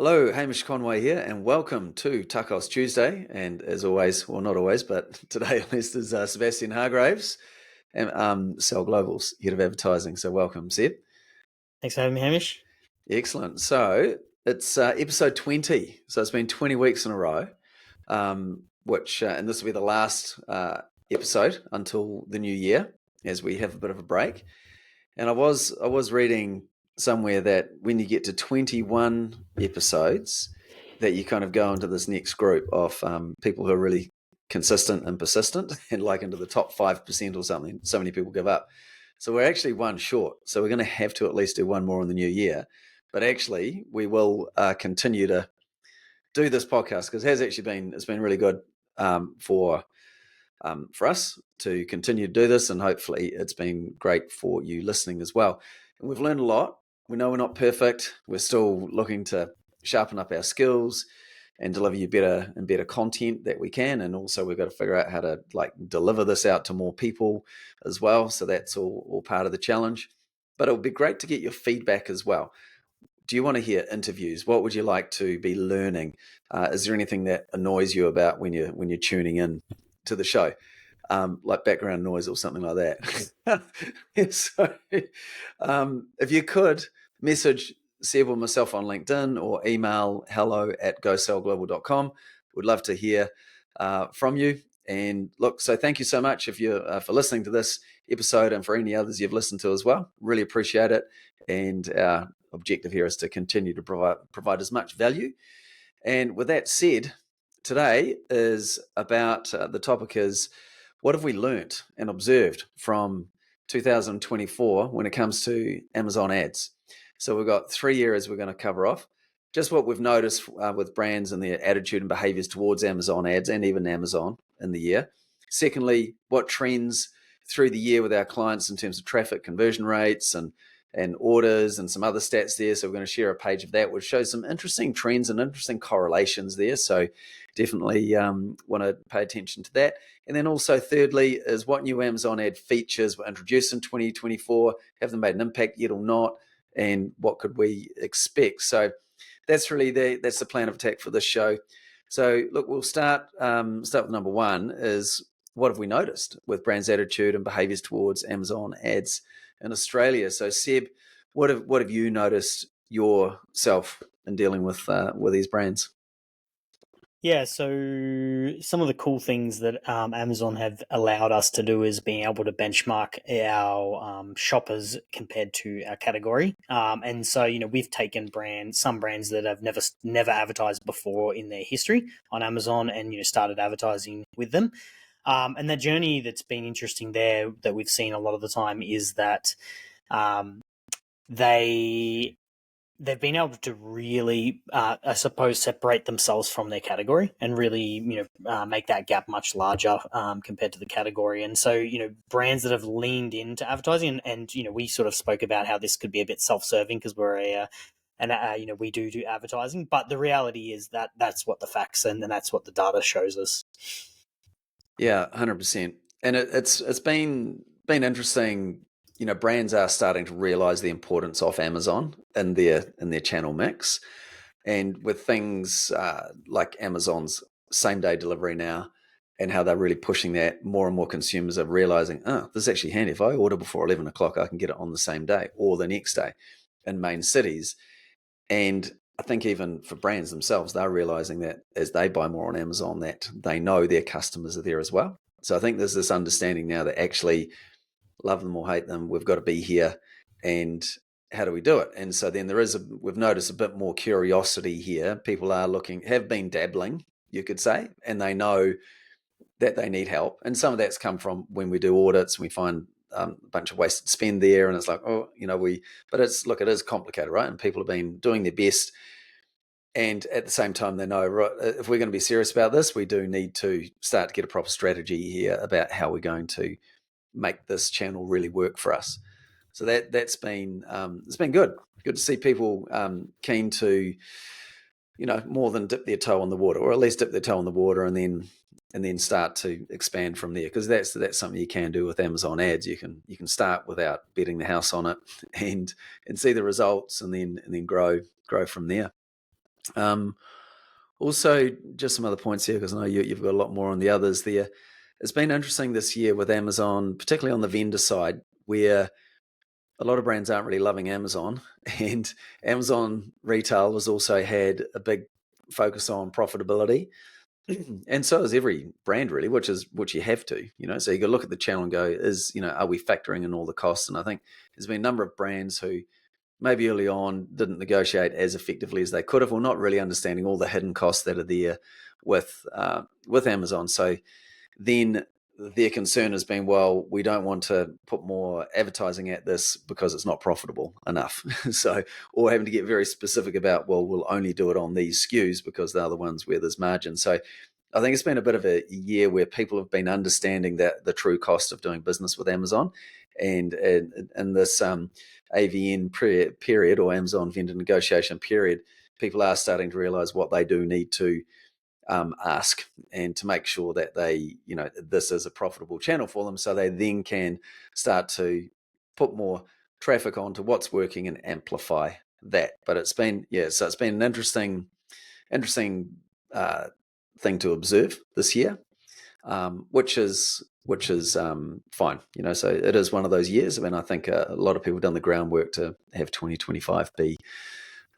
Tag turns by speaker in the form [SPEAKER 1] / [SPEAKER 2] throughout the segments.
[SPEAKER 1] Hello, Hamish Conway here, and welcome to TACOS Tuesday. And as always, well, not always, but today at least is Sebastian Hargraves, and Cell Global's head of advertising. So welcome, Seb.
[SPEAKER 2] Thanks for having me, Hamish.
[SPEAKER 1] Excellent. So it's episode 20. So it's been 20 weeks in a row, and this will be the last episode until the new year, as we have a bit of a break. And I was reading somewhere that when you get to 21 episodes, that you kind of go into this next group of people who are really consistent and persistent, and like into the top 5% or something. So many people give up. So we're actually one short. So we're going to have to at least do one more in the new year. But actually, we will continue to do this podcast because it's been really good for us to continue to do this, and hopefully it's been great for you listening as well. And we've learned a lot. We know we're not perfect. We're still looking to sharpen up our skills and deliver you better and better content that we can. And also we've got to figure out how to deliver this out to more people as well. So that's all part of the challenge. But it would be great to get your feedback as well. Do you want to hear interviews? What would you like to be learning? Is there anything that annoys you about when you're tuning in to the show, like background noise or something like that? So, if you could message Seb or myself on LinkedIn or email hello@gocellglobal.com. We'd love to hear from you. And look, so thank you so much if you for listening to this episode and for any others you've listened to as well. Really appreciate it. And our objective here is to continue to provide as much value. And with that said, today is about the topic is what have we learnt and observed from 2024 when it comes to Amazon ads. So we've got 3 areas we're going to cover off. Just what we've noticed with brands and their attitude and behaviors towards Amazon ads and even Amazon in the year. Secondly, what trends through the year with our clients in terms of traffic conversion rates and orders and some other stats there. So we're going to share a page of that, which shows some interesting trends and interesting correlations there. So definitely want to pay attention to that. And then also thirdly is what new Amazon ad features were introduced in 2024. Have they made an impact yet or not? And what could we expect? So that's really that's the plan of attack for this show. So look, we'll start with number one is what have we noticed with brands' attitude and behaviors towards Amazon ads in Australia. So Seb, what have you noticed yourself in dealing with these brands?
[SPEAKER 2] Yeah, so some of the cool things that Amazon have allowed us to do is being able to benchmark our shoppers compared to our category. And so, we've taken some brands that have never advertised before in their history on Amazon and, started advertising with them. And the journey that's been interesting there that we've seen a lot of the time is that they've been able to really, I suppose, separate themselves from their category and really, make that gap much larger compared to the category. And so, brands that have leaned into advertising, and we sort of spoke about how this could be a bit self-serving because we're we do advertising, but the reality is that that's what the facts and that's what the data shows us.
[SPEAKER 1] Yeah, 100%. And it's been interesting. Brands are starting to realize the importance of Amazon in their channel mix, and with things like Amazon's same day delivery now, and how they're really pushing that, more and more consumers are realizing, this is actually handy. If I order before 11 o'clock, I can get it on the same day or the next day in main cities. And I think even for brands themselves, they're realizing that as they buy more on Amazon, that they know their customers are there as well. So I think there's this understanding now that actually, love them or hate them, we've got to be here. And how do we do it? And so then we've noticed a bit more curiosity here. People are have been dabbling, you could say, and they know that they need help. And some of that's come from when we do audits, we find a bunch of wasted spend there. And it's like, but it is complicated, right? And people have been doing their best. And at the same time, they know, right, if we're going to be serious about this, we do need to start to get a proper strategy here about how we're going to make this channel really work for us. So that's been it's been good to see people keen to more than dip their toe in the water, or at least dip their toe in the water and then start to expand from there, because that's something you can do with Amazon ads. You can start without betting the house on it and see the results and then grow from there. Also, just some other points here, because I know you've got a lot more on the others there. It's been interesting this year with Amazon, particularly on the vendor side, where a lot of brands aren't really loving Amazon, and Amazon retail has also had a big focus on profitability, and so is every brand really, which you have to, So you got to look at the channel and go, are we factoring in all the costs? And I think there's been a number of brands who maybe early on didn't negotiate as effectively as they could have, or not really understanding all the hidden costs that are there with Amazon. So then their concern has been, well, we don't want to put more advertising at this because it's not profitable enough. So, or having to get very specific about, well, we'll only do it on these SKUs because they're the ones where there's margin. So I think it's been a bit of a year where people have been understanding that the true cost of doing business with Amazon, and in this AVN period, or Amazon vendor negotiation period, people are starting to realize what they do need to ask, and to make sure that they, this is a profitable channel for them, so they then can start to put more traffic onto what's working and amplify that. But it's been an interesting thing to observe this year, which is fine. So it is one of those years. I mean, I think a lot of people have done the groundwork to have 2025 be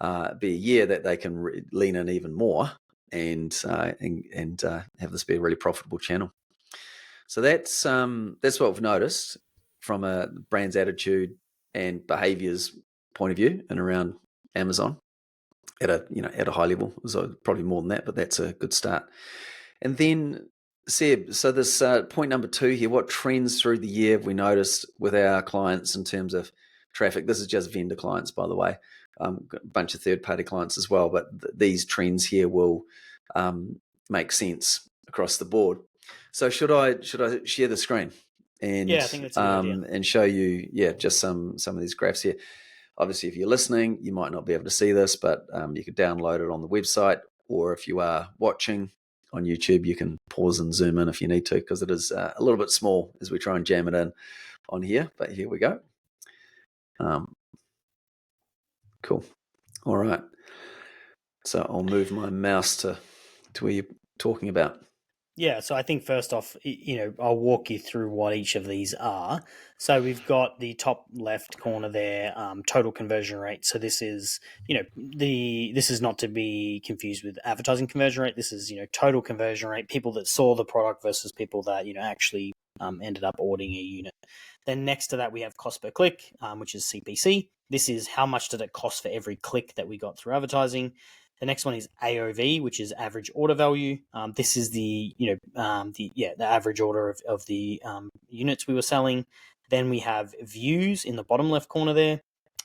[SPEAKER 1] a year that they can lean in even more, and have this be a really profitable channel. So that's what we've noticed from a brand's attitude and behaviors point of view and around Amazon at a high level. So probably more than that, but that's a good start. And then, Seb, so this point number 2 here, what trends through the year have we noticed with our clients in terms of traffic? This is just vendor clients, by the way. A bunch of third-party clients as well, but these trends here will make sense across the board. So should I share the screen and
[SPEAKER 2] I think that's a good idea.
[SPEAKER 1] and show you just some of these graphs here? Obviously, if you're listening, you might not be able to see this, but you could download it on the website, or if you are watching on YouTube, you can pause and zoom in if you need to, because it is a little bit small as we try and jam it in on here. But here we go. Cool. All right. So I'll move my mouse to where you're talking about.
[SPEAKER 2] Yeah, so I think first off, I'll walk you through what each of these are. So we've got the top left corner there, total conversion rate. So this is, this is not to be confused with advertising conversion rate. This is, total conversion rate, people that saw the product versus people that, actually ended up ordering a unit. Then next to that, we have cost per click, which is CPC. This is how much did it cost for every click that we got through advertising. The next one is AOV, which is average order value. This is the average order of the units we were selling. Then we have views in the bottom left corner there,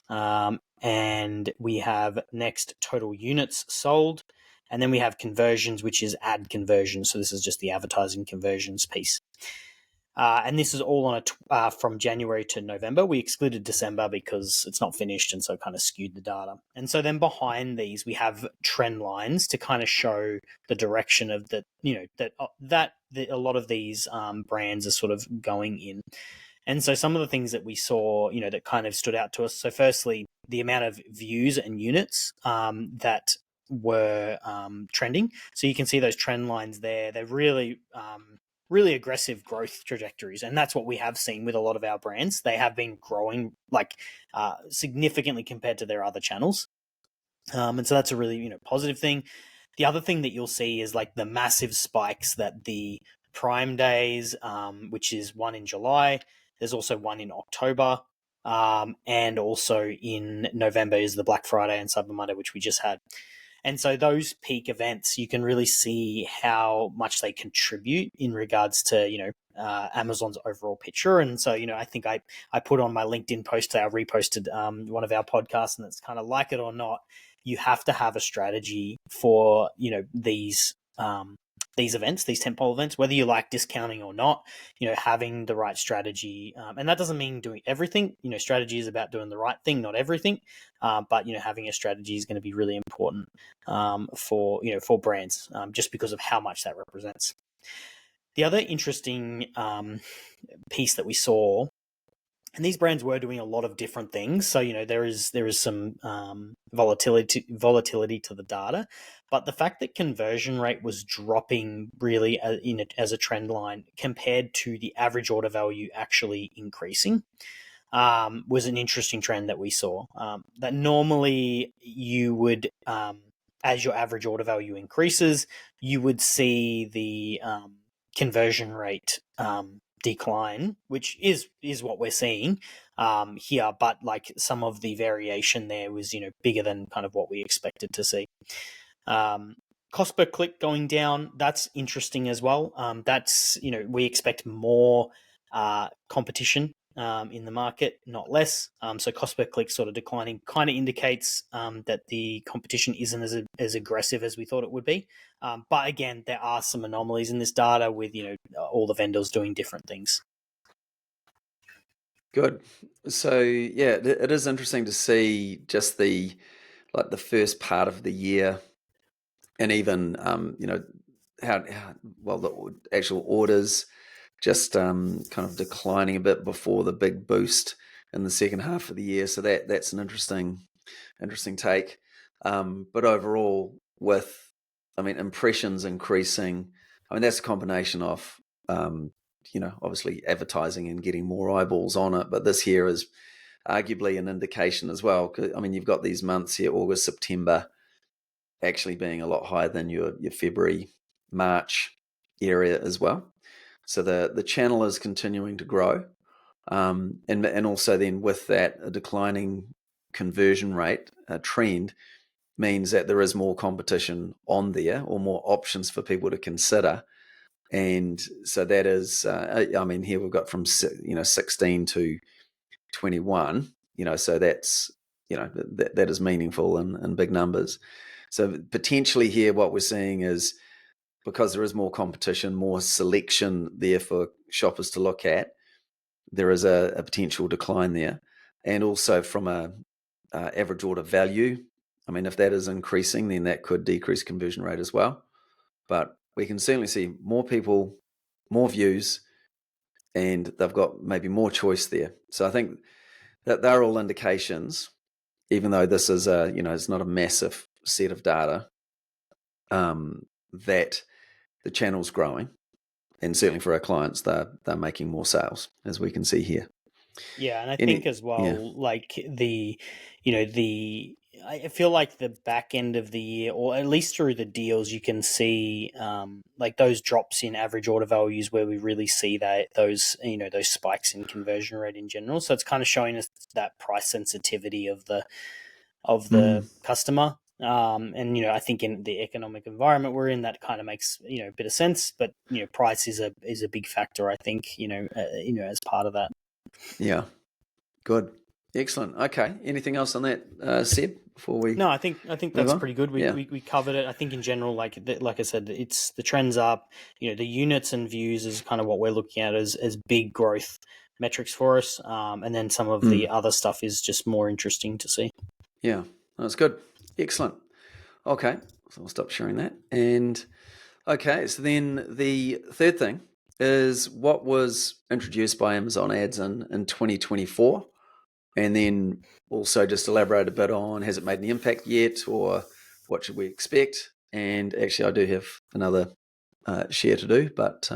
[SPEAKER 2] and we have next total units sold, and then we have conversions, which is ad conversions. So this is just the advertising conversions piece. And this is all on from January to November. We excluded December because it's not finished, and so kind of skewed the data. And so then behind these, we have trend lines to kind of show the direction of that a lot of these brands are sort of going in. And so some of the things that we saw, that kind of stood out to us. So firstly, the amount of views and units that were trending. So you can see those trend lines there. They're really aggressive growth trajectories, and that's what we have seen with a lot of our brands. They have been growing significantly compared to their other channels, and so that's a really positive thing. The other thing that you'll see is like the massive spikes that the Prime Days, which is one in July. There's also one in October, and also in November is the Black Friday and Cyber Monday, which we just had. And so those peak events, you can really see how much they contribute in regards to, Amazon's overall picture. And so, I think I put on my LinkedIn post, I reposted one of our podcasts, and it's kind of like it or not, you have to have a strategy for, these events, these tentpole events, whether you like discounting or not, having the right strategy. And that doesn't mean doing everything. Strategy is about doing the right thing, not everything. But, having a strategy is going to be really important for brands, just because of how much that represents. The other interesting piece that we saw And these brands were doing a lot of different things. So, there is some volatility to the data, but the fact that conversion rate was dropping really as a trend line compared to the average order value actually increasing was an interesting trend that we saw. That normally you would, as your average order value increases, you would see the conversion rate decline, which is what we're seeing here. But like some of the variation there was bigger than kind of what we expected to see. Cost per click going down, that's interesting as well. That's we expect more competition in the market, not less. So cost per click sort of declining kind of indicates that the competition isn't as aggressive as we thought it would be. But again, there are some anomalies in this data with all the vendors doing different things.
[SPEAKER 1] Good. So yeah, it is interesting to see just the first part of the year, and even how well the actual orders just kind of declining a bit before the big boost in the second half of the year. So that's an interesting take. But overall, with impressions increasing, that's a combination of obviously advertising and getting more eyeballs on it. But this here is arguably an indication as well. You've got these months here, August, September, actually being a lot higher than your February, March area as well. So the channel is continuing to grow. And also then with that, a declining conversion rate trend means that there is more competition on there, or more options for people to consider. And so that is, here we've got from 16 to 21. So that's that is meaningful in big numbers. So potentially here, what we're seeing is, because there is more competition, more selection there for shoppers to look at, there is a potential decline there. And also from a average order value, if that is increasing, then that could decrease conversion rate as well. But we can certainly see more people, more views, and they've got maybe more choice there. So I think that they're all indications, even though this is it's not a massive set of data, that the channel's growing, and certainly for our clients, they're making more sales, as we can see here.
[SPEAKER 2] Yeah, and I think as well, like I feel like the back end of the year, or at least through the deals, you can see like those drops in average order values where we really see those spikes in conversion rate in general. So it's kind of showing us that price sensitivity of the customer. And I think in the economic environment we're in, that kind of makes a bit of sense. But price is a big factor, I think. As part of that.
[SPEAKER 1] Yeah, good, excellent. Okay, anything else on that, Seb? Before we
[SPEAKER 2] No, I think that's pretty good. We covered it. I think in general, like I said, it's the trends up. The units and views is kind of what we're looking at as big growth metrics for us. And then some of the other stuff is just more interesting to see.
[SPEAKER 1] Yeah, that's good. Excellent. Okay, so I'll stop sharing that. And okay, so then the third thing is what was introduced by Amazon Ads in 2024, and then also just elaborate a bit on, has it made any impact yet, or what should we expect? And actually, I do have another share to do, but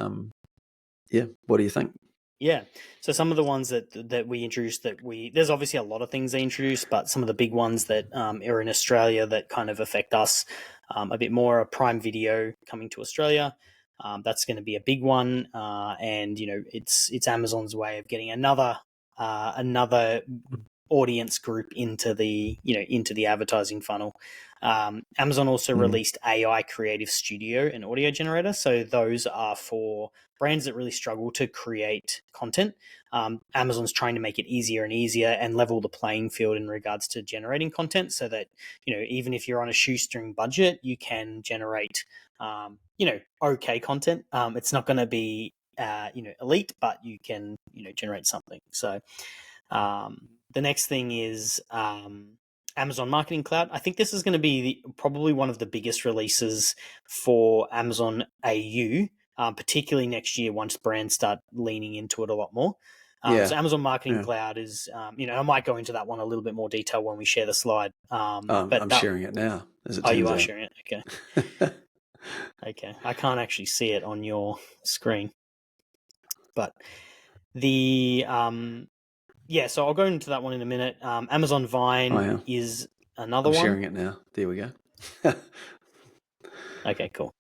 [SPEAKER 1] yeah, what do you think?
[SPEAKER 2] Yeah. So some of the ones that we introduced, there's obviously a lot of things they introduced, but some of the big ones that are in Australia that kind of affect us a bit more are Prime Video coming to Australia. That's going to be a big one, and it's Amazon's way of getting another audience group into the advertising funnel. Amazon also released AI Creative Studio and Audio Generator. So those are for brands that really struggle to create content. Amazon's trying to make it easier and easier and level the playing field in regards to generating content, so that even if you're on a shoestring budget, you can generate okay content. It's not going to be elite, but you can generate something. So the next thing is Amazon Marketing Cloud. I think this is going to be probably one of the biggest releases for Amazon AU, particularly next year once brands start leaning into it a lot more. So Amazon Marketing
[SPEAKER 1] Yeah.
[SPEAKER 2] Cloud is, I might go into that one a little bit more detail when we share the slide.
[SPEAKER 1] I'm sharing it now, as it
[SPEAKER 2] you
[SPEAKER 1] turns
[SPEAKER 2] are
[SPEAKER 1] out.
[SPEAKER 2] sharing it. Okay. Okay. I can't actually see it on your screen, but the so I'll go into that one in a minute. Amazon Vine is another
[SPEAKER 1] I'm
[SPEAKER 2] one.
[SPEAKER 1] sharing it now. There we go.
[SPEAKER 2] Okay, cool.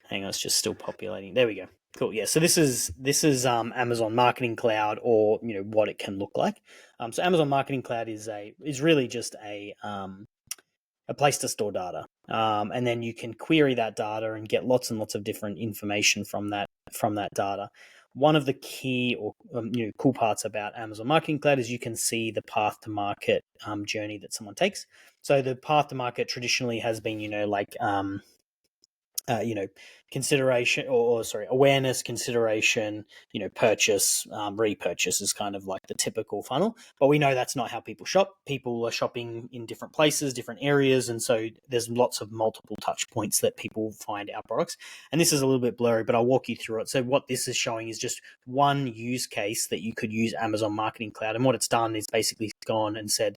[SPEAKER 2] Hang on, it's just still populating. There we go. Cool. Yeah. So this is Amazon Marketing Cloud, or what it can look like. So Amazon Marketing Cloud is really just a place to store data, and then you can query that data and get lots and lots of different information from that data. One of the key or cool parts about Amazon Marketing Cloud is you can see the path to market journey that someone takes. So the path to market traditionally has been consideration awareness, consideration, purchase, repurchase is kind of like the typical funnel. But we know that's not how people shop. People are shopping in different places, different areas. And so there's lots of multiple touch points that people find our products. And this is a little bit blurry, but I'll walk you through it. So what this is showing is just one use case that you could use Amazon Marketing Cloud. And what it's done is basically gone and said,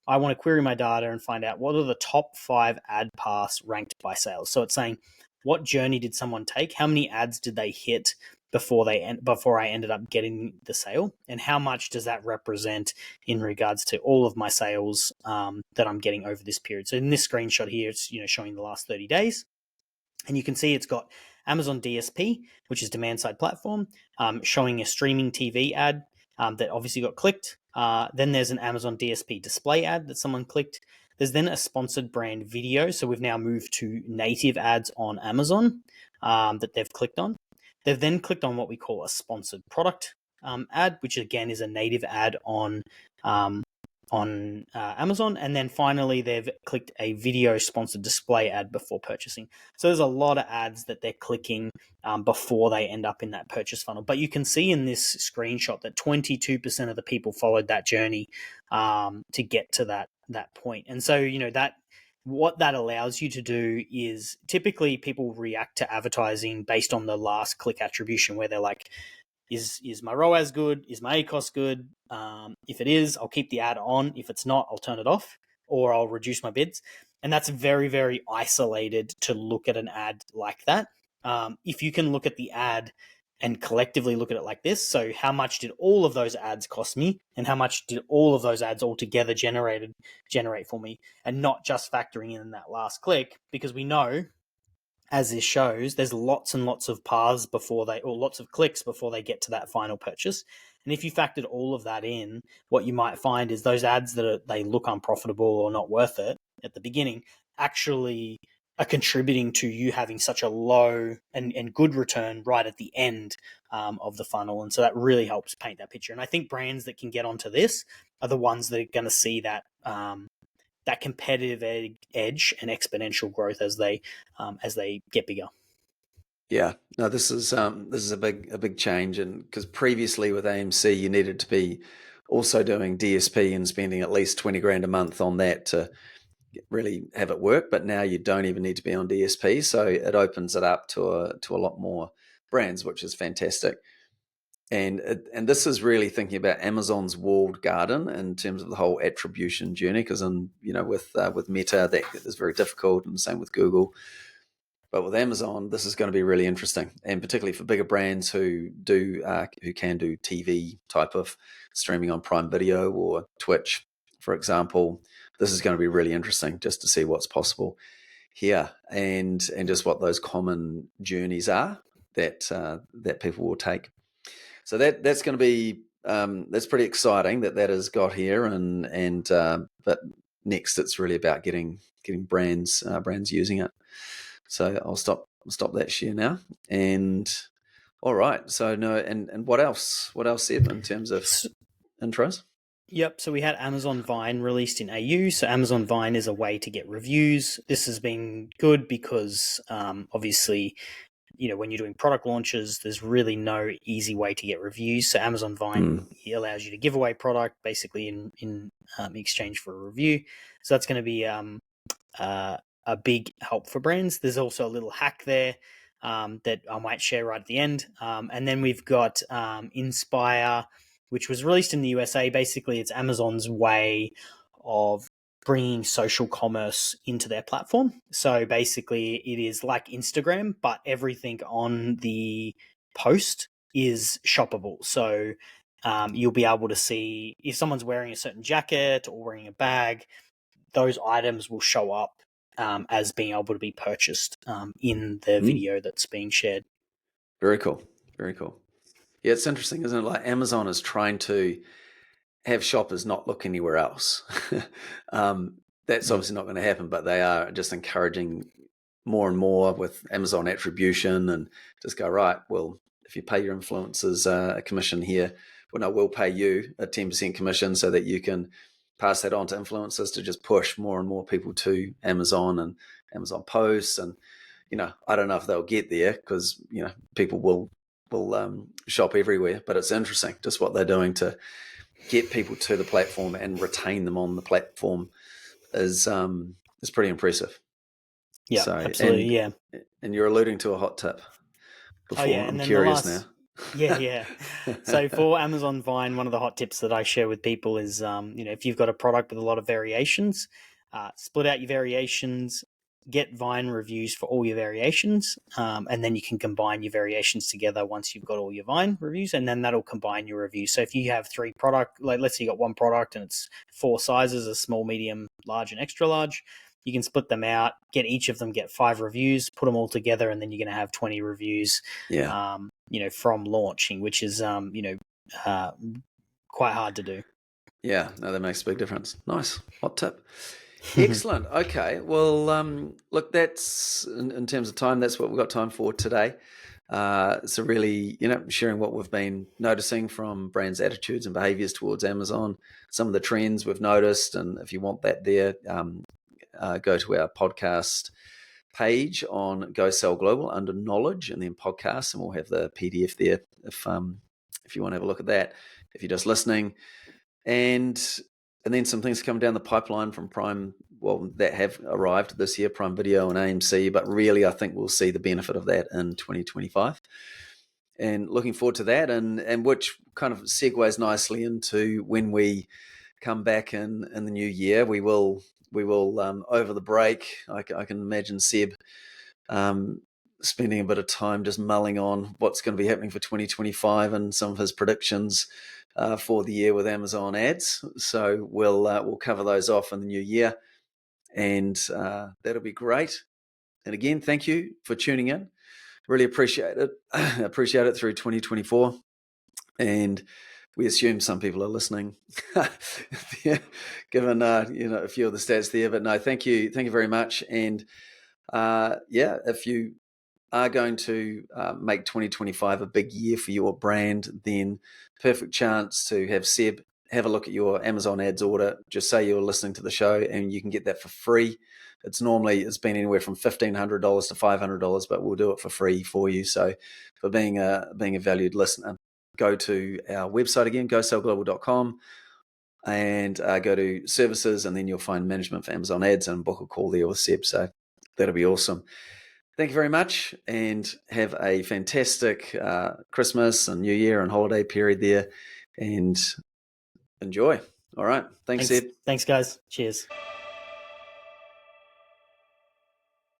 [SPEAKER 2] I want to query my data and find out what are the top 5 ad paths ranked by sales. So it's saying, what journey did someone take? How many ads did they hit before I ended up getting the sale? And how much does that represent in regards to all of my sales that I'm getting over this period? So in this screenshot here, it's showing the last 30 days. And you can see it's got Amazon DSP, which is demand side platform, showing a streaming TV ad that obviously got clicked. Then there's an Amazon DSP display ad that someone clicked. There's then a sponsored brand video. So we've now moved to native ads on Amazon that they've clicked on. They've then clicked on what we call a sponsored product ad, which again is a native ad on Amazon. And then finally, they've clicked a video sponsored display ad before purchasing. So there's a lot of ads that they're clicking before they end up in that purchase funnel. But you can see in this screenshot that 22% of the people followed that journey to get to that point. And so, what that allows you to do is typically people react to advertising based on the last click attribution, where they're like, is my ROAS good? Is my ACOS good? If it is, I'll keep the ad on. If it's not, I'll turn it off, or I'll reduce my bids. And that's very, very isolated to look at an ad like that. If you can look at the ad and collectively look at it like this, so how much did all of those ads cost me, and how much did all of those ads altogether generate for me, and not just factoring in that last click, because we know, as this shows, there's lots and lots of paths or lots of clicks before they get to that final purchase. And if you factored all of that in, what you might find is those ads they look unprofitable or not worth it at the beginning actually are contributing to you having such a low and good return right at the end of the funnel. And so that really helps paint that picture. And I think brands that can get onto this are the ones that are going to see that that competitive edge and exponential growth as they get bigger.
[SPEAKER 1] Yeah, no, this is a big change, and because previously with AMC you needed to be also doing DSP and spending at least 20 grand a month on that to really have it work. But now you don't even need to be on DSP, so it opens it up to a lot more brands, which is fantastic. And this is really thinking about Amazon's walled garden in terms of the whole attribution journey, because with Meta that is very difficult, and the same with Google. But with Amazon, this is going to be really interesting, and particularly for bigger brands who can do TV type of streaming on Prime Video or Twitch, for example. This is going to be really interesting just to see what's possible here, and just what those common journeys are that people will take. So that's going to be that's pretty exciting that has got here, and but next it's really about getting brands using it. So I'll stop that share now. And all right, so no, and what else? What else, Seb, in terms of intros?
[SPEAKER 2] Yep. So we had Amazon Vine released in AU. So Amazon Vine is a way to get reviews. This has been good because obviously, when you're doing product launches, there's really no easy way to get reviews. So Amazon Vine allows you to give away product basically in exchange for a review. So that's going to be a big help for brands. There's also a little hack there that I might share right at the end. And then we've got Inspire which was released in the USA. Basically, it's Amazon's way of bringing social commerce into their platform. So basically, it is like Instagram, but everything on the post is shoppable. So you'll be able to see if someone's wearing a certain jacket or wearing a bag, those items will show up as being able to be purchased in the video that's being shared.
[SPEAKER 1] Very cool. Very cool. Yeah, it's interesting, isn't it? Like Amazon is trying to have shoppers not look anywhere else. That's obviously not going to happen, but they are just encouraging more and more with Amazon attribution and just go, right, well, if you pay your influencers a commission here, well, no, we'll pay you a 10% commission so that you can pass that on to influencers to just push more and more people to Amazon and Amazon posts. And, I don't know if they'll get there because, people will shop everywhere, but it's interesting just what they're doing to get people to the platform and retain them on the platform is pretty impressive.
[SPEAKER 2] Yeah,
[SPEAKER 1] So,
[SPEAKER 2] absolutely.
[SPEAKER 1] and you're alluding to a hot tip before. I'm
[SPEAKER 2] And then
[SPEAKER 1] curious now.
[SPEAKER 2] Yeah. So for Amazon Vine, one of the hot tips that I share with people is, if you've got a product with a lot of variations, split out your variations, get Vine reviews for all your variations, and then you can combine your variations together once you've got all your Vine reviews, and then that'll combine your reviews. So if you have 3 product, like let's say you got one product and it's 4 sizes, a small, medium, large, and extra large, you can split them out, get each of them, get 5 reviews, put them all together, and then you're going to have 20 reviews.
[SPEAKER 1] Yeah.
[SPEAKER 2] From launching, which is quite hard to do.
[SPEAKER 1] Yeah, no, that makes a big difference. Nice. Hot tip. Excellent. Okay. Well, look, that's in terms of time, that's what we've got time for today. So really, sharing what we've been noticing from brands' attitudes and behaviors towards Amazon, some of the trends we've noticed. And if you want that there, go to our podcast page on Go Sell Global under knowledge and then podcasts, and we'll have the PDF there if you want to have a look at that, if you're just listening. And then some things coming down the pipeline from Prime, well, that have arrived this year, Prime Video and AMC, but really I think we'll see the benefit of that in 2025. And looking forward to that, and which kind of segues nicely into when we come back in the new year. We will over the break, I can imagine Seb spending a bit of time just mulling on what's going to be happening for 2025 and some of his predictions for the year with Amazon ads. So we'll cover those off in the new year, and that'll be great. And again, thank you for tuning in. Really appreciate it. Appreciate it through 2024. And we assume some people are listening, given a few of the stats there. But no, thank you very much. And if you are going to make 2025 a big year for your brand, then perfect chance to have Seb have a look at your Amazon ads order. Just say you're listening to the show, and you can get that for free. It's been anywhere from $1,500 to $500, but we'll do it for free for you. So for being a valued listener, go to our website again, gosellglobal.com, and go to services, and then you'll find management for Amazon ads and book a call there with Seb. So that'll be awesome. Thank you very much, and have a fantastic Christmas and New Year and holiday period there, and enjoy. All right. Thanks, Seb.
[SPEAKER 2] Thanks, guys. Cheers.